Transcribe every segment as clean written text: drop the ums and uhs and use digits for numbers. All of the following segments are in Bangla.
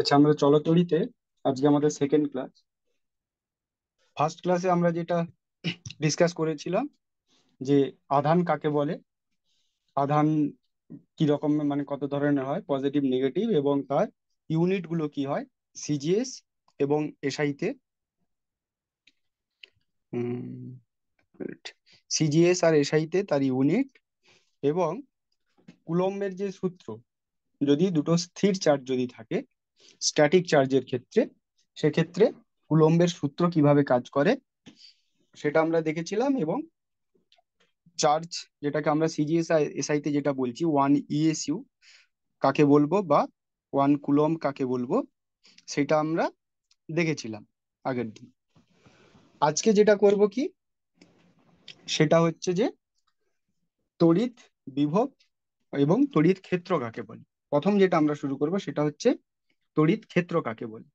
আচ্ছা, আমরা চলতড়িতে আজকে আমাদের সেকেন্ড ক্লাস। ফার্স্ট ক্লাসে আমরা যেটা ডিসকাস করেছিলাম যে আধান কাকে বলে, আধান কি রকম মানে কত ধরনের হয়, পজিটিভ নেগেটিভ, এবং তার ইউনিট গুলো কি হয়, সিজিএস এবং এসআইতে। সিজিএস আর এসআইতে তার ইউনিট, এবং কুলম্বের যে সূত্র, যদি দুটো স্থির চার্জ যদি থাকে স্ট্যাটিক চার্জের ক্ষেত্রে, সেক্ষেত্রে কুলম্বের সূত্র কিভাবে কাজ করে সেটা আমরা দেখেছিলাম। এবং চার্জ, যেটাকে আমরা সিজিএস আর এসআই তে যেটা বলছি, 1 ইএসইউ কাকে বলবো বা 1 কুলম্ব কাকে বলবো, সেটা আমরা দেখেছিলাম আগের দিন। আজকে যেটা করব কি, সেটা হচ্ছে যে তড়িৎ বিভব এবং তড়িৎ ক্ষেত্র কাকে বলে। প্রথম যেটা আমরা শুরু করব সেটা হচ্ছে তড়িৎ ক্ষেত্র কাকে বলে।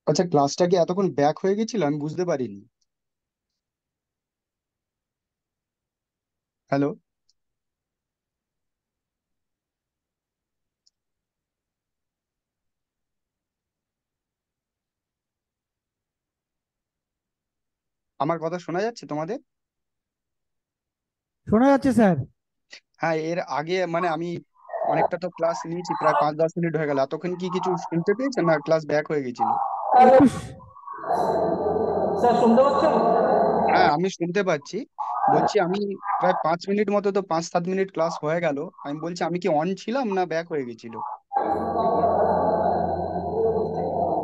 আচ্ছা, ক্লাসটা কি এতক্ষণ ব্যাক হয়ে গেছিল? আমি বুঝতে পারিনি। হ্যালো? আমার কথা শোনা যাচ্ছে তোমাদের? শোনা যাচ্ছে স্যার। হ্যাঁ, এর আগে মানে আমি অনেকটা তো ক্লাস নিয়েছি, প্রায় 5-10 মিনিট হয়ে গেল। এতক্ষণ কি কিছু শুনতে পেয়েছেন না ক্লাস ব্যাক হয়ে গেছিল? একটু স্যার শুনতে পাচ্ছেন? হ্যাঁ, আমি শুনতে পাচ্ছি। বলছি আমি প্রায় 5 মিনিট মতো, তো 5-7 মিনিট ক্লাস হয়ে গেল। আমি বলছি আমি কি অন ছিলাম না ব্যাক হয়ে গেছিল?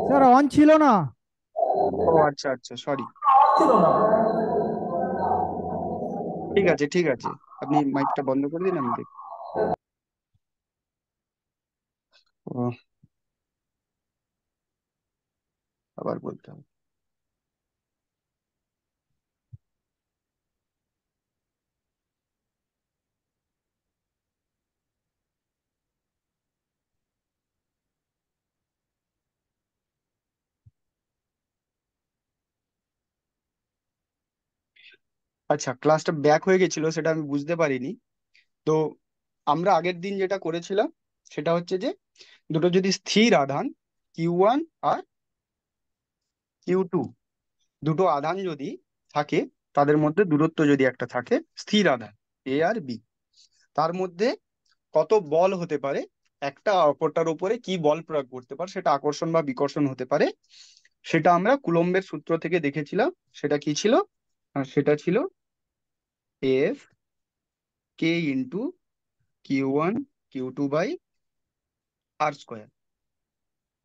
স্যার অন ছিল না। ও আচ্ছা আচ্ছা, সরি। ছিল না। ঠিক আছে ঠিক আছে, আপনি মাইকটা বন্ধ করে দিন, আমি দেখি। ও, আবার বলতে হবে। আচ্ছা, ক্লাসটা ব্যাক হয়ে গেছিল সেটা আমি বুঝতে পারিনি। তো আমরা আগের দিন যেটা করেছিলাম সেটা হচ্ছে যে দুটো যদি স্থির আধান Q1 আর Q2, দুটো আধান যদি থাকে, তাদের মধ্যে দূরত্ব যদি একটা থাকে, স্থির আধান A আর B, তার মধ্যে কত বল হতে পারে, একটা অপরটার উপরে কি বল প্রয়োগ করতে পারে, সেটা আকর্ষণ বা বিকর্ষণ হতে পারে, সেটা আমরা কুলম্বের সূত্র থেকে দেখেছিলাম। সেটা কি ছিল? সেটা ছিল এফ কে ইন্টু Q1 Q2/r²,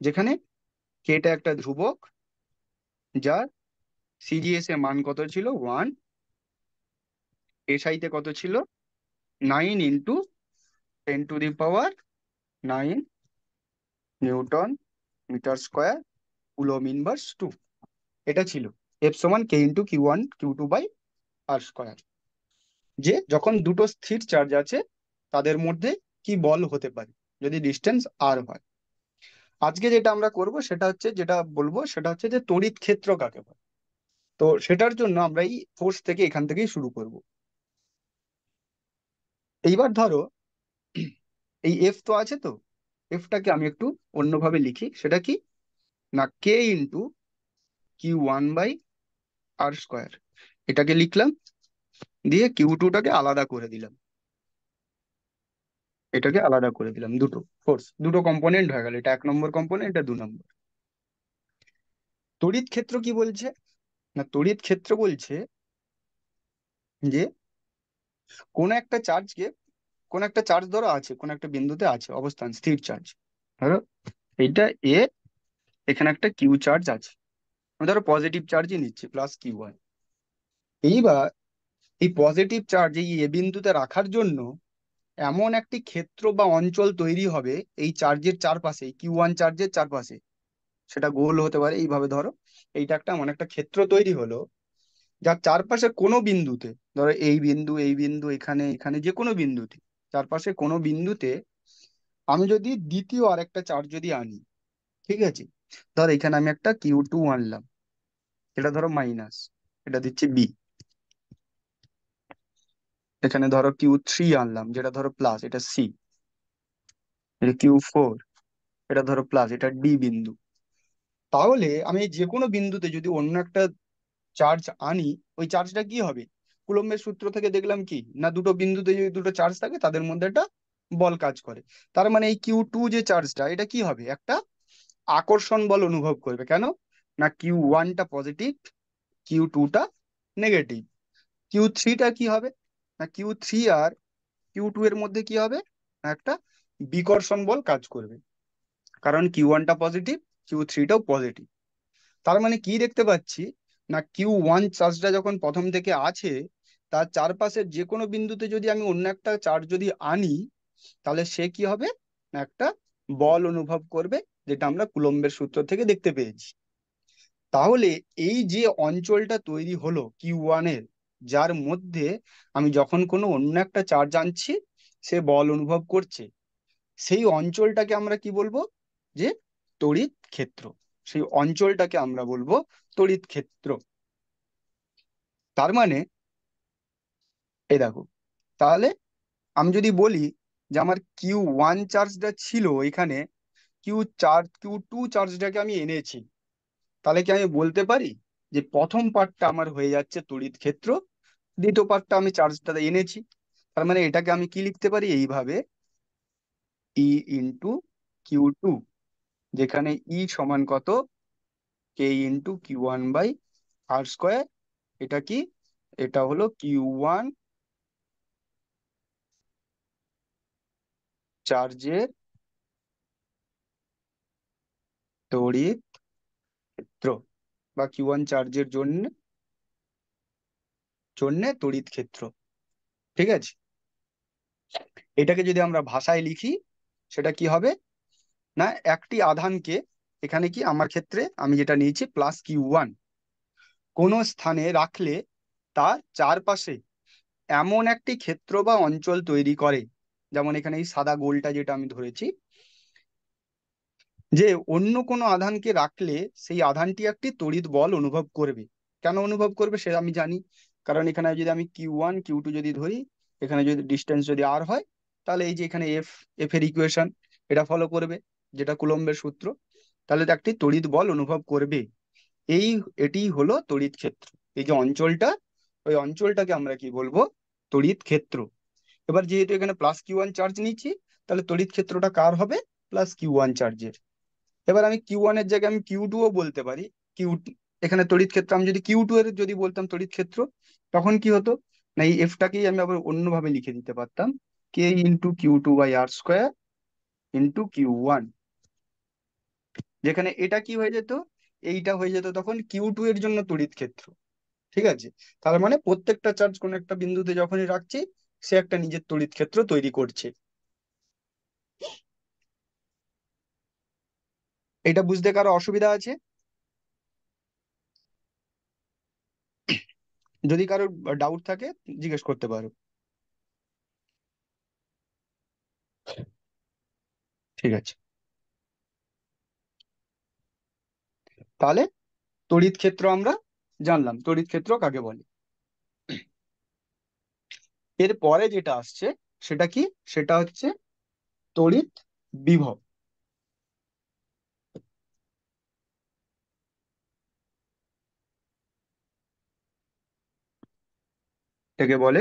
যেখানে কেটা একটা ধ্রুবক, যার সিজিএস এর মান কত ছিল? 1। এসআইতে কত ছিল? 9 × 10⁻৯ newton metre square coulomb inverse 2। এটা ছিল এফ সমান K × Q1 Q2/r², যে যখন দুটো স্থির চার্জ আছে তাদের মধ্যে কি বল হতে পারে যদি ডিস্টেন্স আর হয়। আজকে যেটা আমরা করব সেটা হচ্ছে, যেটা বলবো সেটা হচ্ছে যে তড়িৎ ক্ষেত্র কাকে বলে। তো সেটার জন্য আমরা এই ফোর্স থেকে এখান থেকেই শুরু করব। এইবার ধরো এই এফ তো আছে, তো এফটাকে আমি একটু অন্যভাবে লিখি। সেটা কি না, K × Q1/r², এটাকে লিখলাম, দিয়ে Q2টাকে আলাদা করে দিলাম, এটাকে আলাদা করে দিলাম। দুটো ফোর্স, দুটো কম্পোনেন্ট হয়ে গেল, এটা 1 নম্বর কম্পোনেন্ট, এটা 2 নম্বর। তড়িৎ ক্ষেত্র কি বলছে? না, তড়িৎ ক্ষেত্র বলছে যে কোন একটা চার্জকে, কোন একটা চার্জ ধরো আছে, কোন একটা বিন্দুতে আছে অবস্থান, স্থির চার্জ। ধরো এইটা এ, এখানে একটা কিউ চার্জ আছে। আমি ধরো পজিটিভ চার্জই নিচ্ছি, +Q1। এইবার এই পজিটিভ চার্জ এই এ বিন্দুতে রাখার জন্য এমন একটি ক্ষেত্র বা অঞ্চল তৈরি হবে এই চার্জের চারপাশে, Q1 চার্জের চারপাশে, সেটা গোল হতে পারে। এইভাবে ধরো এইটা একটা এমন একটা ক্ষেত্র তৈরি হলো, যার চারপাশে কোনো বিন্দুতে, ধরো এই বিন্দু, এই বিন্দু, এখানে, এখানে, যে কোনো বিন্দুতে, চারপাশে কোনো বিন্দুতে আমি যদি দ্বিতীয় আরেকটা চার্জ যদি আনি, ঠিক আছে, ধর এখানে আমি একটা Q2 আনলাম, এটা ধরো মাইনাস, এটা দিচ্ছি বি। এখানে ধরো Q3 আনলাম, যেটা ধরো প্লাস, এটা সি। এটা Q4, এটা ধরো প্লাস, এটা ডি বিন্দু। তাহলে আমি যে কোনো বিন্দুতে যদি অন্য একটা চার্জ আনি, ওই চার্জটা কি হবে? কুলম্বের সূত্র থেকে দেখলাম কি না, দুটো বিন্দুতে যদি দুটো চার্জ থাকে তাদের মধ্যে একটা বল কাজ করে। তার মানে এই Q2 যে চার্জটা, এটা কি হবে? একটা আকর্ষণ বল অনুভব করবে। কেন? না Q1টা পজিটিভ, Q2টা নেগেটিভ। Q3টা কি হবে? না Q3 আর Q2 এর মধ্যে কি হবে? না একটা বিকর্ষণ বল কাজ করবে। কারণ Q1টা পজিটিভ, Q3টাও পজিটিভ। তার মানে কি দেখতে পাচ্ছি? না Q1 চার্জটা যখন প্রথম থেকে আছে, তার চারপাশের যে কোনো বিন্দুতে যদি আমি অন্য একটা চার্জ যদি আনি, তাহলে সে কি হবে? না একটা বল অনুভব করবে, যেটা আমরা কুলম্বের সূত্র থেকে দেখতে পেয়েছি। তাহলে এই যে অঞ্চলটা তৈরি হলো Q1 এর, যার মধ্যে আমি যখন কোনো অন্য একটা চার্জ আনছি সে বল অনুভব করছে, সেই অঞ্চলটাকে আমরা কি বলবো? যে তড়িৎ ক্ষেত্র। সেই অঞ্চলটাকে আমরা বলবো তড়িৎ ক্ষেত্র। তার মানে এই দেখো, তাহলে আমি যদি বলি যে আমার Q1 চার্জটা ছিল এখানে, Q2 চার্জটাকে আমি এনেছি, তাহলে কি আমি বলতে পারি যে প্রথম পার্টটা আমার হয়ে যাচ্ছে তড়িৎ ক্ষেত্র, দ্বিতীয় পার্টটা আমি চার্জটা এনেছি। তার মানে এটাকে আমি কি লিখতে পারি এইভাবে, E × Q2, যেখানে ই সমান কত? K × Q1/R²। এটা কি? এটা হলো Q1 চার্জের তড়িৎ ক্ষেত্র, বা Q1 চার্জের জন্য জন্য তড়িৎ ক্ষেত্র। ঠিক আছে? এটাকে যদি আমরা ভাষায় লিখি, সেটা কি হবে? না একটি আধানকে, এখানে কি আমার ক্ষেত্রে আমি যেটা নিয়েছি +Q1, কোনো স্থানে রাখলে তার চারপাশে এমন একটি ক্ষেত্র বা অঞ্চল তৈরি করে, যেমন এখানে এই সাদা গোলটা যেটা আমি ধরেছি, যে অন্য কোনো আধানকে রাখলে সেই আধানটি একটি তড়িৎ বল অনুভব করবে। কেন অনুভব করবে সে আমি জানি। কারণ এখানে যদি আমি Q1 Q2 যদি ধরি, এখানে যদি ডিস্টেন্স যদি আর হয়, তাহলে এই যে এখানে এফ, এফ এর ইকুয়েশন এটা ফলো করবে, যেটা কুলম্বের সূত্র। তাহলে তো একটি তড়িৎ বল অনুভব করবে। এই এটি হলো তড়িৎ ক্ষেত্র। এই যে অঞ্চলটা, ওই অঞ্চলটাকে আমরা কি বলবো? তড়িৎ ক্ষেত্র। এবার যেহেতু এখানে +Q1 চার্জ নিচ্ছি, তাহলে তড়িৎ ক্ষেত্রটা কার হবে? +Q1 চার্জের। এবার আমি Q1 এর জায়গায় আমি Q2 ও বলতে পারি। কিউ এখানে তড়িৎ ক্ষেত্র, আমি যদি Q2 এর যদি বলতাম তড়িৎ ক্ষেত্র, তখন কি হতো? না এই এফটাকেই আমি আবার অন্যভাবে লিখে দিতে পারতাম, K × Q2/R² × Q1। যেখানে এটা কি হয়ে যেত? এইটা হয়ে যেত তখন Q2 এর জন্য তড়িৎ ক্ষেত্র। ঠিক আছে? তার মানে প্রত্যেকটা চার্জ কোন একটা বিন্দুতে যখনই রাখছি, সে একটা নিজের তড়িৎ ক্ষেত্র তৈরি করছে। এটা বুঝতে কারো অসুবিধা আছে? যদি কারো ডাউট থাকে জিজ্ঞেস করতে পারো। ঠিক আছে, তাহলে তড়িৎ ক্ষেত্র আমরা জানলাম, তড়িৎ ক্ষেত্র কাকে বলে। এর পরে যেটা আসছে সেটা কি? সেটা হচ্ছে তড়িৎ বিভব। এটাকে বলে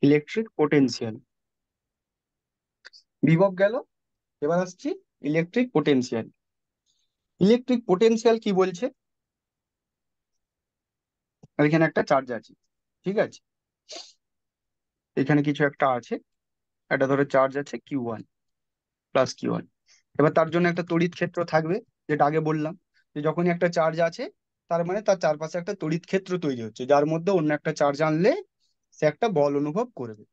ইলেকট্রিক পোটেনশিয়াল। বিভব গেল, এবার আসছি ইলেকট্রিক পোটেনশিয়াল। ইলেকট্রিক পোটেনশিয়াল কি বলছে? আর এখানে একটা চার্জ আছে, ঠিক আছে? এখানে কিছু একটা আছে, একটা ধরো চার্জ আছে Q1, +Q1। এবার তার জন্য একটা তড়িৎ ক্ষেত্র থাকবে, যেটা আগে বললাম, যে যখনই একটা চার্জ আছে, তার মানে তার চারপাশে একটা তড়িৎ ক্ষেত্র তৈরি হচ্ছে, যার মধ্যে অন্য একটা চার্জ আনলে সে একটা বল অনুভব করবে।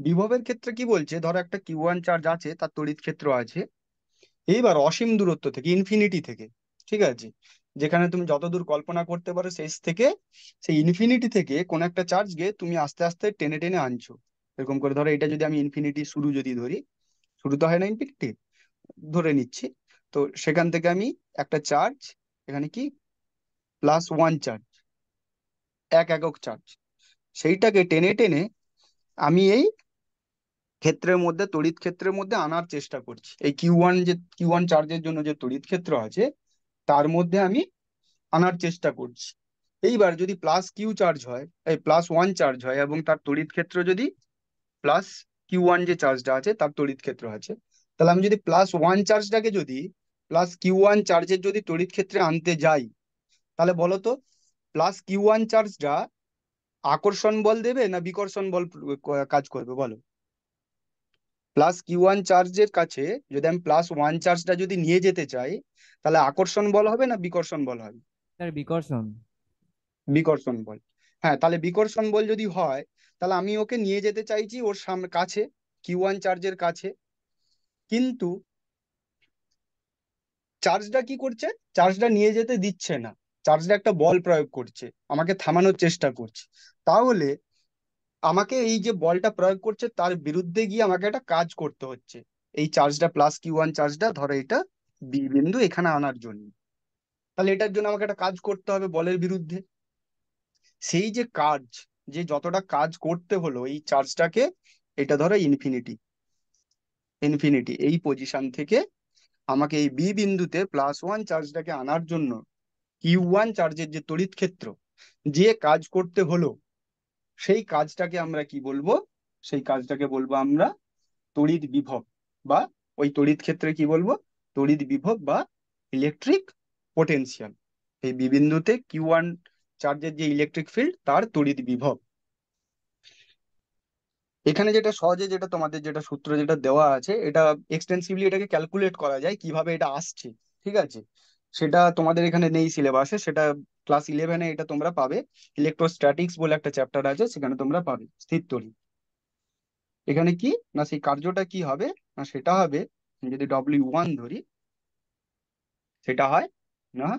বিভবের ক্ষেত্রে কি বলছে? ধরো একটা Q1 চার্জ আছে, তার তড়িৎ ক্ষেত্র আছে, এইবার অসীম দূরত্ব থেকে, ইনফিনিটি থেকে, ঠিক আছে, যেখানে তুমি যতদূর কল্পনা করতে পারো শেষ থেকে, সেই ইনফিনিটি থেকে কোন একটা চার্জকে তুমি আস্তে আস্তে টেনে টেনে আনছো। এরকম করে ধরো, এটা যদি আমি ইনফিনিটি শুরু যদি ধরি, শুরু তো হয় না ইনফিনিটি, ধরে নিচ্ছি। তো সেখান থেকে আমি একটা চার্জ, এখানে কি +1 চার্জ, 1 একক চার্জ, সেইটাকে টেনে টেনে আমি এই ক্ষেত্রের মধ্যে, তড়িৎ ক্ষেত্রের মধ্যে আনার চেষ্টা করছি। এই কিউ ওয়ান চার্জের জন্য যে তড়িৎ ক্ষেত্র আছে তার মধ্যে আমি আনার চেষ্টা করছি। এইবার যদি +Q চার্জ হয়, এই +1 চার্জ হয়, এবং তার তড়িৎ ক্ষেত্র যদি +Q1 যে চার্জটা আছে তার তড়িৎ ক্ষেত্র আছে, তাহলে আমি যদি +1 চার্জটাকে যদি +Q1 চার্জের যদি তড়িৎ ক্ষেত্রে আনতে যাই, তাহলে বলো তো +Q1 চার্জটা আকর্ষণ বল দেবে না বিকর্ষণ বল কাজ করবে বলো? +Q1 চার্জের কাছে যদি আমি +1 চার্জটা যদি নিয়ে যেতে চাই, তাহলে আকর্ষণ বল হবে না বিকর্ষণ বল হবে? স্যার বিকর্ষণ। বিকর্ষণ বল। হ্যাঁ, তাহলে বিকর্ষণ বল যদি হয়, তাহলে আমি ওকে নিয়ে যেতে চাইছি ওর সামনে কাছে, কিউ ওয়ান চার্জের কাছে। কিন্তু চার্জটা কি করছে? চার্জটা নিয়ে যেতে দিচ্ছে না, চার্জটা একটা বল প্রয়োগ করছে, আমাকে থামানোর চেষ্টা করছে। তাহলে আমাকে এই যে বলটা প্রয়োগ করছে তার বিরুদ্ধে গিয়ে আমাকে একটা কাজ করতে হচ্ছে, এই চার্জটা +Q1 চার্জটা ধরো এটা বি বিন্দু এখানে আনার জন্য। তাহলে এটার জন্য আমাকে একটা কাজ করতে হবে বলের বিরুদ্ধে। সেই যে কাজ, যে যতটা কাজ করতে হলো এই চার্জটাকে, এটা ধরো ইনফিনিটি, ইনফিনিটি এই পজিশন থেকে আমাকে এই বি বিন্দুতে +1 চার্জটাকে আনার জন্য কিউ ওয়ান চার্জের যে তড়িৎ ক্ষেত্র, যে কাজ করতে হলো, সেই কাজটাকে আমরা কি বলবো? সেই কাজটাকে বলবো আমরা তড়িৎ বিভব, বা ওই তড়িৎ ক্ষেত্রে কি বলবো? তড়িৎ বিভব বা ইলেকট্রিক পোটেনশিয়াল। এই বি বিন্দুতে কিউ ওয়ান চার্জের যে ইলেকট্রিক ফিল্ড তার তড়িৎ বিভব। এখানে যেটা সহজে, যেটা তোমাদের যেটা সূত্র যেটা দেওয়া আছে, এটা এক্সটেন্সিভলি এটাকে ক্যালকুলেট করা যায় কিভাবে এটা আসছে, ঠিক আছে? সেটা তোমাদের এখানে নেই সিলেবাসে, সেটা ক্লাস 11-এ এটা তোমরা পাবে। ইলেকট্রোস্ট্যাটিক্স বলে একটা চ্যাপ্টার আছে, সেখানে তোমরা পাবে স্থির তড়িৎ। এখানে কি না, সেই কার্যটা কি হবে না, সেটা হবে, যদি W1 ধরি, সেটা হয় না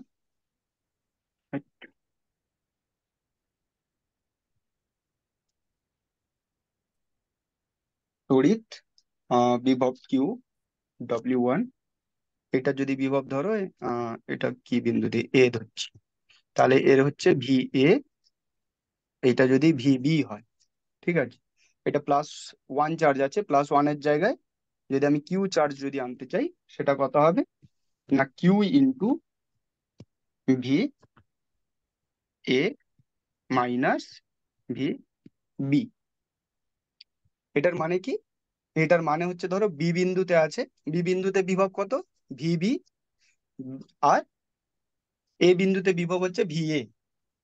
তড়িৎ বিভব Q W1, এটা যদি বিভব ধরো, এটা কি বিন্দু দিয়ে এ ধরছি, তাহলে এর হচ্ছে VA, এটা যদি VB হয়, ঠিক আছে? এটা +1 চার্জ আছে, +1-এর জায়গায় যদি আমি কিউ চার্জ যদি আনতে চাই, সেটা কত হবে না, Q × VA - VB। এটার মানে কি? এটার মানে হচ্ছে ধরো বি বিন্দুতে আছে, বি বিন্দুতে বিভব কত? VB, আর এ বিন্দুতে বিভব হচ্ছে VA।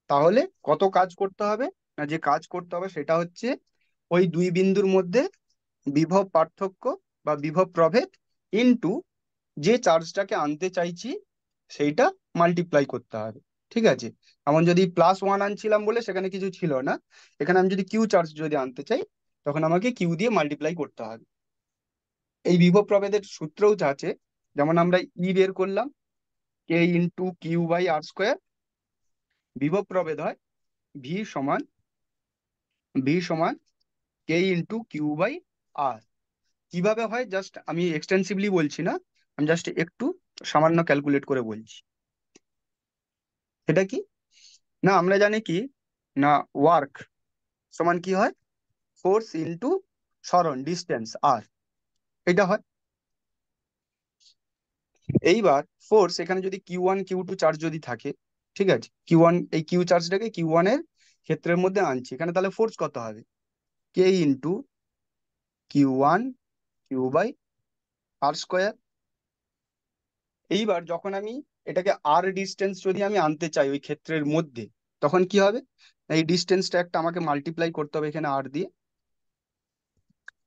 তাহলে কত কাজ করতে হবে না, যে কাজ করতে হবে সেটা হচ্ছে ওই দুই বিন্দুর মধ্যে বিভব পার্থক্য বা বিভব প্রভেদ ইনটু যে চার্জটাকে আনতে চাইছি সেইটা মাল্টিপ্লাই করতে হবে, ঠিক আছে? এমন যদি +1 আনছিলাম বলে সেখানে কিছু ছিল না, এখানে আমি যদি কিউ চার্জ যদি আনতে চাই, তখন আমাকে কিউ দিয়ে মাল্টিপ্লাই করতে হবে। এই বিভব প্রভেদের সূত্রও আছে, যেমন আমরা বের করলাম, K × Q/R²। বিভব প্রভেদ হয় ভি সমান K × Q/R। কিভাবে হয় জাস্ট আমি এক্সটেন্সিভলি বলছি না, আমি জাস্ট একটু সামান্য ক্যালকুলেট করে বলছি। এটা কি না, আমরা জানি কি না, ওয়ার্ক সমান কি হয়, ফোর্স ইনটু সরণ ডিস্টেন্স আর, এটা হয়। এইবার ফোর্স এখানে যদি Q1 Q2 চার্জ যদি থাকে, ঠিক আছে, কিউ ওয়ান এই কিউ চার্জটাকে কিউ ওয়ানের ক্ষেত্রের মধ্যে আনছি এখানে, তাহলে ফোর্স কত হবে? K × Q1 Q/R²। এইবার যখন আমি এটাকে আর ডিস্টেন্স যদি আমি আনতে চাই ওই ক্ষেত্রের মধ্যে, তখন কি হবে? এই ডিস্টেন্সটা একটা আমাকে মাল্টিপ্লাই করতে হবে এখানে আর দিয়ে।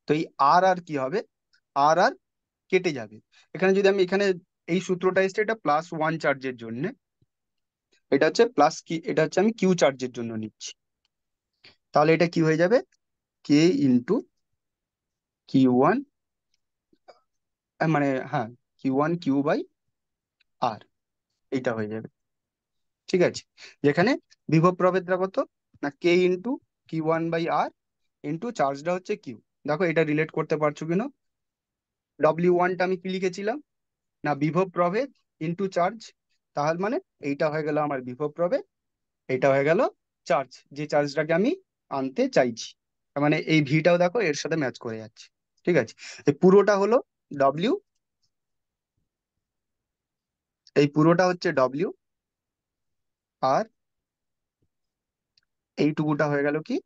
তো এই আর আর কি হবে? আর আর কেটে যাবে। এখানে যদি আমি এখানে এই সূত্রটা এসছে, এটা +1 চার্জের জন্য, এটা হচ্ছে প্লাস কি, এটা হচ্ছে আমি কিউ চার্জের জন্য নিচ্ছি। তাহলে এটা কি হয়ে যাবে? K × Q1, মানে হ্যাঁ, Q1 Q/R, এইটা হয়ে যাবে, ঠিক আছে? যেখানে বিভব প্রভেদটা কত না, K × Q1/R ইন্টু চার্জটা হচ্ছে কিউ। দেখো এটা রিলেট করতে পারছো কিনা? W1টা আমি কি লিখেছিলাম? না বিভব প্রভেদ ইনটু চার্জ। তাহলে মানে এইটা হয়ে গেল আমার বিভব প্রভেদ, এটা হয়ে গেল চার্জ, যে চার্জটাকে আমি আনতে চাইছি। তার মানে এই ভিটাও দেখো এর সাথে ম্যাচ করে যাচ্ছে। ঠিক আছে, এই পুরোটা হলো ডব্লিউ, এই পুরোটা হচ্ছে ডব্লিউ, আর এইটুকুটা হয়ে গেল কি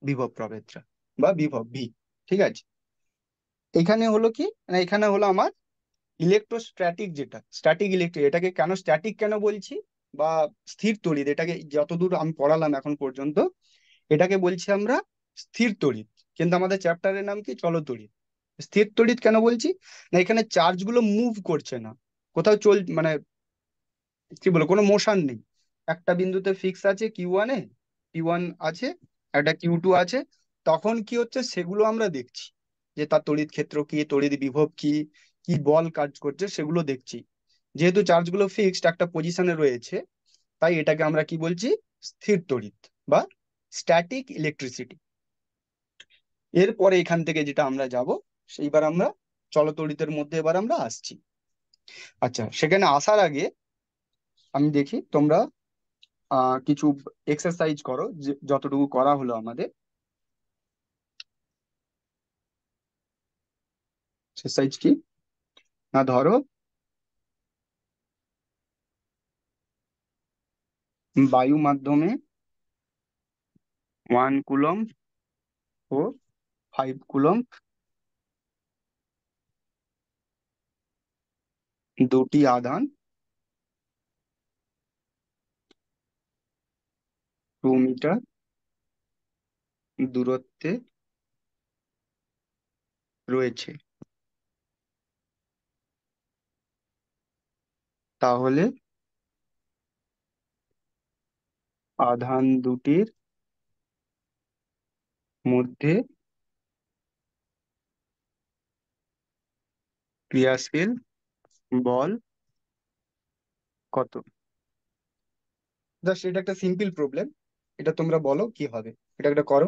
বিভব প্রভেদটা বা বিভব ভি। ঠিক আছে, এখানে হলো কি না, এখানে হলো আমার ইলেকট্রোস্ট্যাটিক, যেটা স্ট্যাটিক ইলেকট্রিক, এটাকে কেন স্ট্যাটিক কেন বলছি, বা স্থির তড়িৎ, এটাকে যতদূর আমি পড়ালাম এখন পর্যন্ত এটাকে বলছি আমরা স্থির তড়িৎ। কিন্তু আমাদের চ্যাপ্টারের নাম কি চলতড়িৎ। স্থির তড়িৎ কেন বলছি না, এখানে চার্জ গুলো মুভ করছে না, কোথাও মানে কি বলবো, কোনো মোশন নেই, একটা বিন্দুতে ফিক্স আছে কিউ 1-এ, কিউ 1 আছে, একটা কিউ 2 আছে। তখন কি হচ্ছে সেগুলো আমরা দেখছি, যে তার তড়িৎ ক্ষেত্র কি, তড়িৎ বিভব কি, কি বল কাজ করছে সেগুলো দেখছি। যেহেতু চার্জগুলো ফিক্সড একটা পজিশনে রয়েছে, তাই এটাকে আমরা কি বলছি, স্থির তড়িৎ বা স্ট্যাটিক ইলেকট্রিসিটি। এরপরে এখান থেকে যেটা আমরা যাব, সেইবার আমরা চলতড়িতের মধ্যে এবার আমরা আসছি। আচ্ছা, সেখানে আসার আগে আমি দেখি তোমরা কিছু এক্সারসাইজ করো, যতটুকু করা হলো আমাদের। এক্সারসাইজ কি না, ধরো বায়ু মাধ্যমে 1 কুলম্ব ও 5 কুলম্ব দুটি আধান 2 মিটার দূরত্বে রয়েছে, তাহলে আধান দুটির মধ্যে ক্রিয়াশীল বল কত? জাস্ট এটা একটা সিম্পল প্রবলেম, এটা তোমরা বলো কি হবে, এটা একটা করো।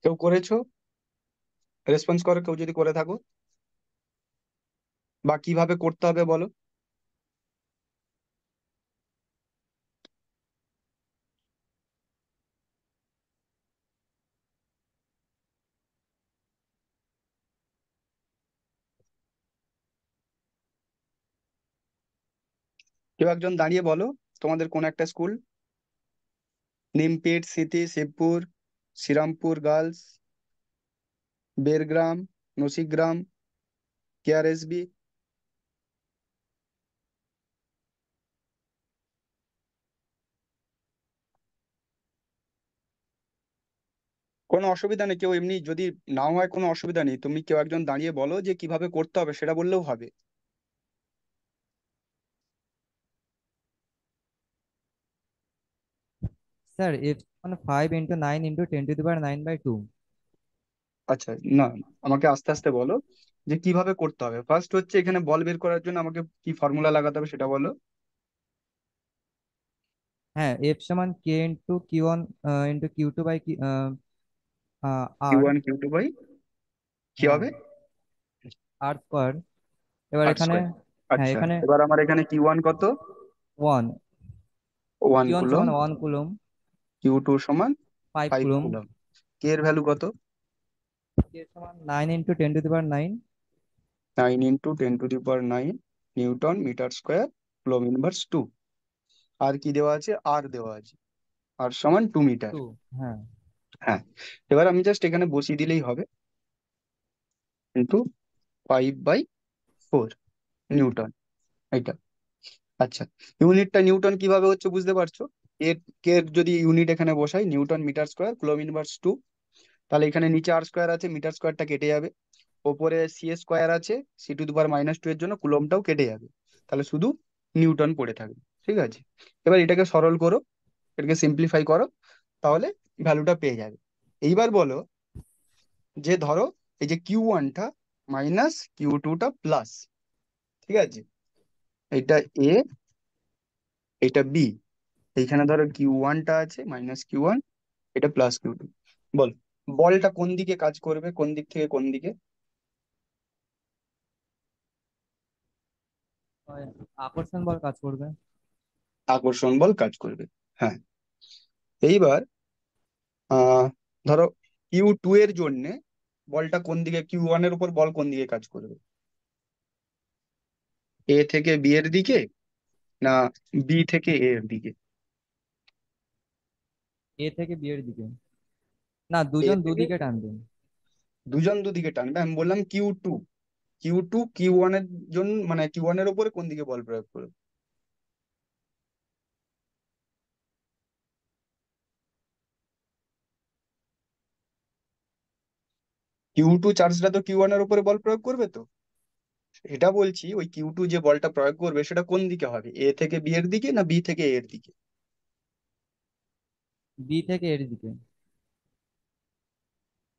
কেউ করেছো? রেসপন্স করো কেউ যদি করে থাকো, বা কিভাবে করতে হবে বলো। কেউ একজন দাঁড়িয়ে বলো তোমাদের কোন একটা স্কুল, নিমপিট, স্মৃতি, শিবপুর, শ্রীরামপুর গার্লস, বেরগ্রাম, নসিগ্রাম, কেআরএসবি। কোনো অসুবিধা নেই, কেউ এমনি যদি নাও হয় কোনো অসুবিধা নেই, তুমি কেউ একজন দাঁড়িয়ে বলো যে কিভাবে করতে হবে সেটা বললেও হবে। স্যার এফ সমান 5 × 9 × 10⁻⁹/2। আচ্ছা, না আমাকে আস্তে আস্তে বলো যে কিভাবে করতে হবে। ফার্স্ট হচ্ছে এখানে বল বের করার জন্য আমাকে কি ফর্মুলা লাগাতে হবে সেটা বলো। হ্যাঁ, এফ সমান Q R. One Q two by কি হ্যাঁ, হবে, আর স্কোয়ার। এবার আর এখানে, স্কোয়ার। হ্যাঁ আচ্ছা, এখানে এবার আমার এখানে কিউ 1 কত, 1, 1 কিউ ওয়ান কুলম, সমান 1 কুলম, কিউ 2 সমান 5 ফাইভ কুলম, কুলম কে এর ভ্যালু কত, কে সমান 9 × 10⁻⁹। 9 × 10⁹ newton metre square coulomb inverse 2। আর কি দেওয়া আছে, আর দেওয়া আছে। আর সমান 2 মিটার। 2। হ্যাঁ। হ্যাঁ, এবার আমি জাস্ট এখানে বসিয়ে দিলেই হবে, কিন্তু 5/4 নিউটন, এটা। আচ্ছা, ইউনিটটা নিউটন কিভাবে হচ্ছে বুঝতে পারছো? এর কে এর যদি ইউনিট এখানে বসাই, newton metre square coulomb inverse 2, তাহলে এখানে নিচে আর স্কোয়ার আছে, মিটার স্কোয়ারটা কেটে যাবে। ওপরে সি স্কোয়ার আছে, C⁻², এর জন্য কুলমটাও কেটে যাবে। তাহলে শুধু নিউটন পড়ে থাকবে। ঠিক আছে, এবার এটাকে সরল করো, এটাকে সিম্পলিফাই করো, তাহলে ভ্যালুটা পেয়ে যাবে। এইবার বলো যে ধরো এই যে Q1টা মাইনাস Q2টা প্লাস, ঠিক আছে, এটা এ, এটা বি, এইখানে ধরো Q1টা আছে -Q1, এটা +Q2। বল, বলটা কোন দিকে কাজ করবে, কোন দিক থেকে কোন দিকে? ওই আকর্ষণ বল কাজ করবে। আকর্ষণ বল কাজ করবে। হ্যাঁ, এইবার আহ ধরো Q2 এর জন্য বলটা কোন দিকে, Q1 এর উপর বল কোন দিকে কাজ করবে? এ থেকে বি এর দিকে, না বি থেকে এ এর দিকে? এ থেকে বি এর দিকে। না, এ দুজন থেকে, দুদিকে টানবে। দুজন দুদিকে টানবে, আমি বললাম Q2, Q1 এর জন্য, মানে Q1 এর উপরে কোন দিকে বল প্রয়োগ করবে? Q2 চার্জটা তো Q1 এর উপরে বল প্রয়োগ করবে তো। এটা বলছি, ওই Q2 যে বলটা প্রয়োগ করবে সেটা কোন দিকে হবে, এ থেকে বি এর দিকে না বি থেকে এ এর দিকে? বি থেকে এর দিকে।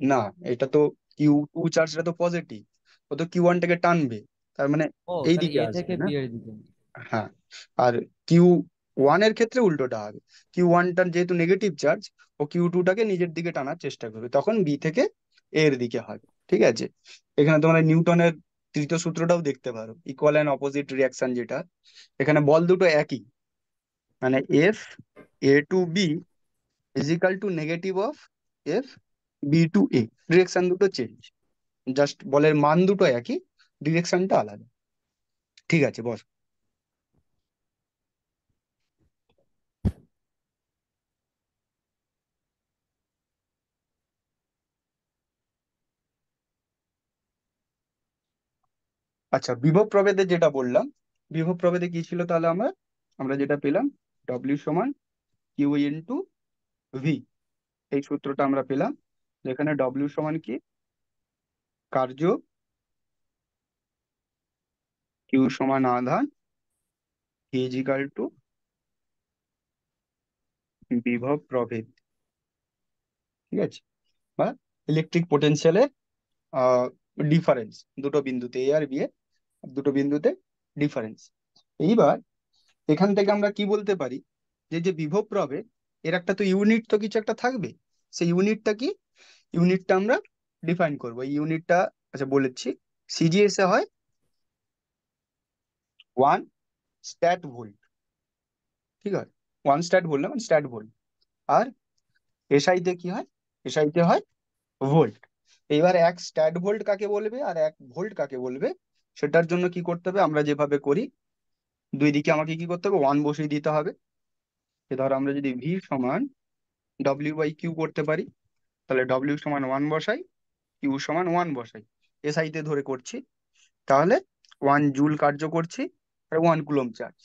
না, এটা তো Q2 চার্জটা তো পজিটিভ, ও তো Q1টাকে টানবে, তার মানে ও, এই তাহলে দিকে এ থেকে আসবে না। বি এর দিকে। হ্যাঁ, আর Q1 এর ক্ষেত্রে উল্টোটা হবে, Q1টার যেহেতু নেগেটিভ চার্জ, ও Q2টাকে নিজের দিকে টানার চেষ্টা করবে, তখন বি থেকে এ এর দিকে হবে। ঠিক আছে, এখানে তোমরা নিউটনের তৃতীয় সূত্রটাও দেখতে পারো, ইকুয়াল অ্যান্ড অপোজিট রিয়াকশন, যেটা এখানে বল দুটো একই, মানে F A to B = negative of F B to A, direction দুটো চেঞ্জ, জাস্ট বলের মান দুটো একই, ডিরেকশনটা আলাদা। ঠিক আছে, বস। আচ্ছা, বিভব প্রভেদে যেটা বললাম, বিভব প্রভেদে কি ছিল তাহলে? আমরা আমরা যেটা পেলাম, W = Q × V, এই সূত্রটা আমরা পেলাম, যেখানে W সমান কি, কার্য, Q সমান আধান, V = বিভব প্রভেদ। ঠিক আছে, বা ইলেকট্রিক পোটেনশিয়ালের ডিফারেন্স দুটো বিন্দুতে, এ আর বি এর দুটো বিন্দুতে ডিফারেন্স। এইবার এখান থেকে আমরা কি বলতে পারি, যে যে বিভব প্রভেদ, এর একটা তো ইউনিট তো কিছু একটা থাকবে, সেই ইউনিটটা কি, ইউনিটটা আমরা ডিফাইন করবো। এই ইউনিটটা, আচ্ছা বলেছি, সিজিএস এ হয় 1 স্ট্যাট ভোল্ট। ঠিক আছে, 1 স্ট্যাট ভোল্ট না, 1 স্ট্যাট ভোল্ট। আর এসআইতে কি হয়, এসআইতে হয় ভোল্ট। এইবার 1 স্ট্যাট ভোল্ট কাকে বলবে আর 1 ভোল্ট কাকে বলবে, সেটার জন্য কি করতে হবে, আমরা যেভাবে করি, দুই দিকে আমাকে কি করতে হবে, 1 বসিয়ে দিতে হবে। ধরো আমরা যদি ভি সমান W/Q করতে পারি, তাহলে W = 1 বসাই, Q = 1 বসাই, এসআইতে ধরে করছি, তাহলে 1 জুল কার্য করছি, আর 1 কুলম চার্জ।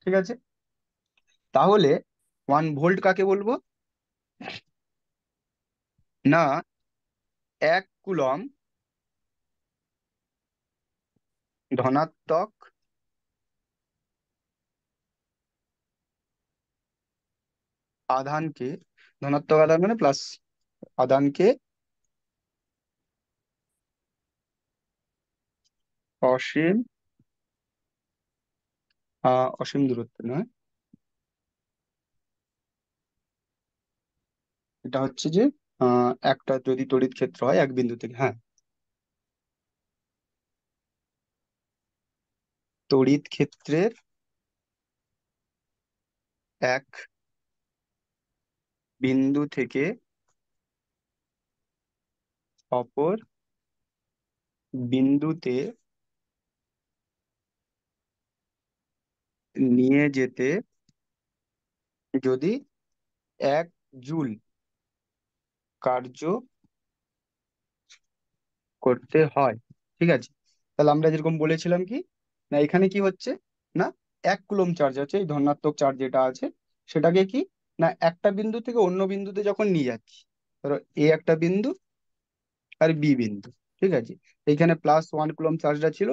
ঠিক আছে, তাহলে 1 ভোল্ট কাকে বলবো, না 1 কুলম ধনাত্মক আধানকে, ধনাত্মক আধান মানে প্লাস আধানকে অসীম, অসীম দূরত্ব নয়, এটা হচ্ছে যে একটা যদি তড়িৎ ক্ষেত্র হয় এক বিন্দু থেকে, হ্যাঁ, তড়িৎ ক্ষেত্রের এক বিন্দু থেকে অপর বিন্দুতে নিয়ে যেতে যদি 1 জুল কার্য করতে হয়। ঠিক আছে, তাহলে আমরা যেরকম বলেছিলাম কি, না এখানে কি হচ্ছে, না 1 কুলম চার্জ আছে, এই ধনাত্মক চার্জ যেটা আছে সেটাকে কি, না একটা বিন্দু থেকে অন্য বিন্দুতে যখন নিয়ে যাচ্ছি, ধরো এ একটা বিন্দু আর বি বিন্দু, ঠিক আছে, এইখানে +1 কুলম চার্জটা ছিল,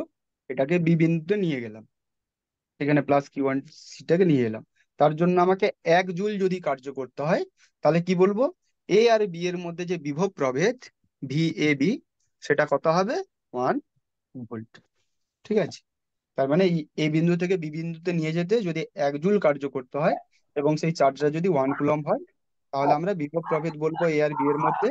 এটাকে বি বিন্দুতে নিয়ে গেলাম, এখানে +Q1C টাকে নিয়ে এলাম, তার জন্য আমাকে 1 জুল যদি কার্য করতে হয়, তাহলে কি বলবো, এ আর বি এর মধ্যে যে বিভব প্রভেদ VAB, সেটা কত হবে, 1 ভোল্ট। ঠিক আছে, তার মানে এই বিন্দু থেকে বি বিন্দুতে নিয়ে যেতে যদি 1 জুল কার্য করতে হয় এবং সেই চার্জটা যদি 1 কুলম হয়, তাহলে আমরা বিভব প্রভেদ বলবো এ আর বি এর মধ্যে